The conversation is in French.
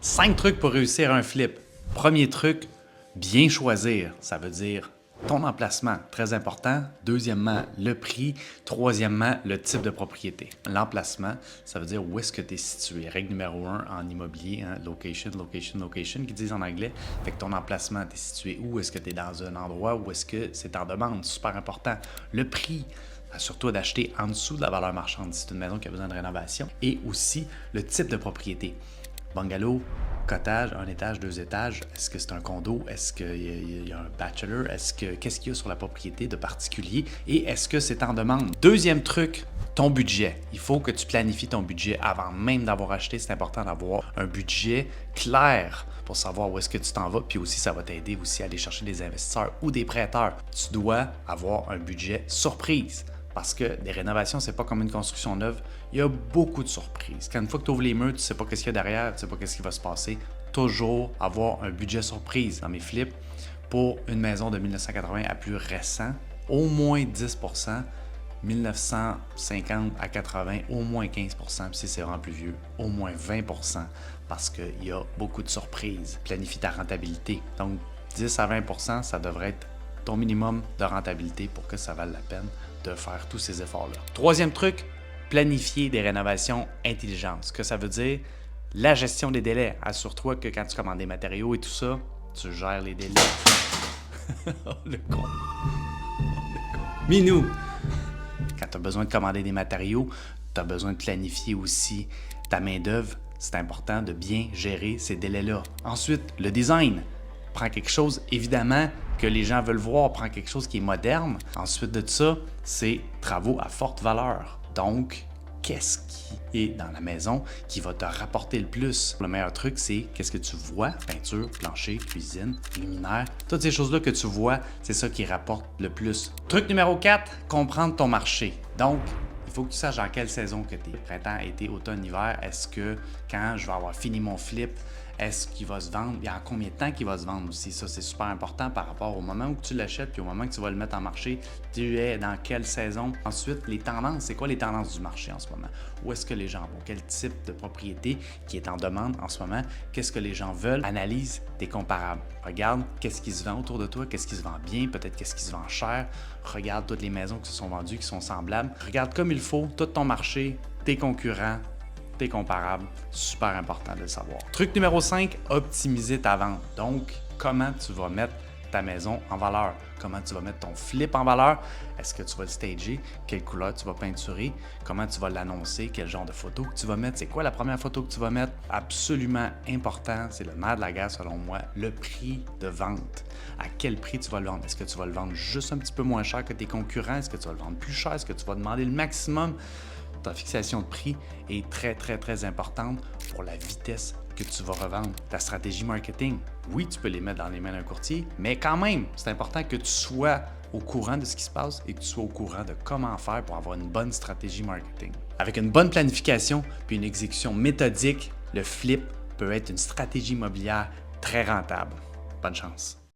5 trucs pour réussir un flip. Premier truc, bien choisir. Ça veut dire ton emplacement, très important. Deuxièmement, le prix. Troisièmement, le type de propriété. L'emplacement, ça veut dire où est-ce que tu es situé. Règle numéro 1 en immobilier, hein, location, location, location, qui disent en anglais. Fait que ton emplacement, tu es situé où? Est-ce que tu es dans un endroit où est-ce que c'est en demande? Super important. Le prix, assure-toi d'acheter en dessous de la valeur marchande si c'est une maison qui a besoin de rénovation. Et aussi, le type de propriété. Bungalow, cottage, un étage, 2 étages, est-ce que c'est un condo, est-ce qu'il y a un bachelor, qu'est-ce qu'il y a sur la propriété de particulier et est-ce que c'est en demande? Deuxième truc, ton budget. Il faut que tu planifies ton budget avant même d'avoir acheté. C'est important d'avoir un budget clair pour savoir où est-ce que tu t'en vas. Puis aussi, ça va t'aider aussi à aller chercher des investisseurs ou des prêteurs. Tu dois avoir un budget surprise. Parce que des rénovations, c'est pas comme une construction neuve. Il y a beaucoup de surprises. Quand une fois que tu ouvres les murs, tu ne sais pas qu'est-ce qu'il y a derrière, tu ne sais pas qu'est-ce qui va se passer. Toujours avoir un budget surprise dans mes flips pour une maison de 1980 à plus récent, au moins 10%, 1950 à 80, au moins 15%, puis si c'est vraiment plus vieux, au moins 20%, parce qu'il y a beaucoup de surprises. Planifie ta rentabilité. Donc 10 à 20%, ça devrait être ton minimum de rentabilité pour que ça vaille la peine de faire tous ces efforts-là. Troisième truc, planifier des rénovations intelligentes. Ce que ça veut dire, la gestion des délais. Assure-toi que quand tu commandes des matériaux et tout ça, tu gères les délais. Le con. Minou! Quand tu as besoin de commander des matériaux, tu as besoin de planifier aussi ta main-d'œuvre. C'est important de bien gérer ces délais-là. Ensuite, le design. Prends quelque chose, évidemment, que les gens veulent voir, prends quelque chose qui est moderne. Ensuite de ça, c'est travaux à forte valeur. Donc, qu'est-ce qui est dans la maison qui va te rapporter le plus? Le meilleur truc, c'est qu'est-ce que tu vois? Peinture, plancher, cuisine, luminaire. Toutes ces choses-là que tu vois, c'est ça qui rapporte le plus. Truc numéro 4, comprendre ton marché. Donc, il faut que tu saches dans quelle saison que tu es. Printemps, été, automne, hiver. Est-ce que quand je vais avoir fini mon flip, est-ce qu'il va se vendre? Il y a combien de temps qu'il va se vendre aussi? Ça, c'est super important par rapport au moment où tu l'achètes puis au moment que tu vas le mettre en marché. Tu es dans quelle saison? Ensuite, les tendances. C'est quoi les tendances du marché en ce moment? Où est-ce que les gens vont? Quel type de propriété qui est en demande en ce moment? Qu'est-ce que les gens veulent? Analyse tes comparables. Regarde qu'est-ce qui se vend autour de toi, qu'est-ce qui se vend bien, peut-être qu'est-ce qui se vend cher. Regarde toutes les maisons qui se sont vendues, qui sont semblables. Regarde comme il faut tout ton marché, tes concurrents, tes comparables, super important de le savoir. Truc numéro 5, optimiser ta vente. Donc, comment tu vas mettre ta maison en valeur? Comment tu vas mettre ton flip en valeur? Est-ce que tu vas le stager? Quelle couleur tu vas peinturer? Comment tu vas l'annoncer? Quel genre de photo que tu vas mettre? C'est quoi la première photo que tu vas mettre? Absolument important, c'est le nerf de la guerre selon moi, le prix de vente. À quel prix tu vas le vendre? Est-ce que tu vas le vendre juste un petit peu moins cher que tes concurrents? Est-ce que tu vas le vendre plus cher? Est-ce que tu vas demander le maximum? Ta fixation de prix est très, très, très importante pour la vitesse que tu vas revendre. Ta stratégie marketing, oui, tu peux les mettre dans les mains d'un courtier, mais quand même, c'est important que tu sois au courant de ce qui se passe et que tu sois au courant de comment faire pour avoir une bonne stratégie marketing. Avec une bonne planification puis une exécution méthodique, le flip peut être une stratégie immobilière très rentable. Bonne chance!